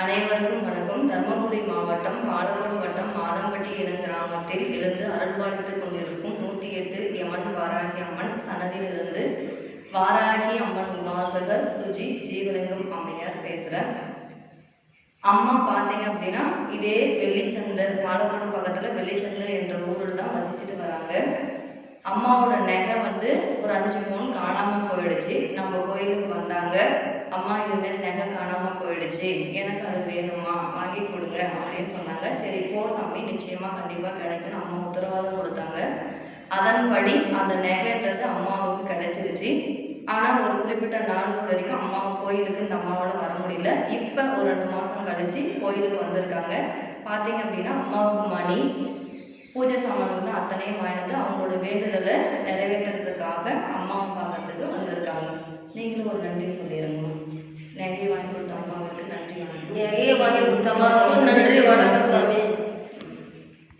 அனைவருக்கும் வணக்கம். தர்மபுரி மாவட்டம் பாலக்கோடு வட்டம் மாதம்பட்டி எனும் கிராமத்தில் இருந்து அருள்பாலித்துக் கொண்டிருக்கும் 108 யமன் வாராகி அம்மன் சன்னதியிலிருந்து வாராகி அம்மன் உபாசகர் சுஜி ஜீவலிங்கம் அம்மையார் பேசுகிறேன். அம்மா பார்த்தீங்க அப்படின்னா இதே வெள்ளிச்சந்தை பாலக்கோடு பக்கத்தில் வெள்ளிச்சந்தை என்ற ஊரில் தான் வசிச்சுட்டு வராங்க. அம்மாவோட நகை ஒரு 5 பவுன் காணாமல் போயிடுச்சு. நம்ம கோயிலுக்கு வந்தாங்க. அம்மா இதுமாரி நகை காணாமல் போயிடுச்சு, எனக்கு அது வேணுமா, வாங்கி கொடுங்க அப்படின்னு சொன்னாங்க. சரி போ சாமி, நிச்சயமாக கண்டிப்பாக கிடைக்குன்னு அம்மா உத்தரவாதம் கொடுத்தாங்க. அதன்படி அந்த நகைன்றது அம்மாவுக்கு கிடைச்சிருச்சு. ஆனால் ஒரு குறிப்பிட்ட நாள் வரைக்கும் அம்மா கோயிலுக்கு இந்த அம்மாவால் வர முடியல. இப்போ ஒரு 2 மாதம் கழிச்சு கோயிலுக்கு வந்திருக்காங்க. பார்த்தீங்க அப்படின்னா அம்மாவுக்கு மணி பூஜை சாமான்கள் அத்தனையும் வாங்கிட்டு அவங்களோட வேண்டுதலை நிறைவேற்றுறதுக்காக அம்மாவை பார்க்கறதுக்கு வந்திருக்காங்க. நீங்களும் ஒரு நன்றி சொல்லிடுங்க. நகையை வாங்கி கொடுத்த அம்மாவுக்கு நன்றி. நகையை வாங்கி கொடுத்த அம்மாவுக்கு நன்றி.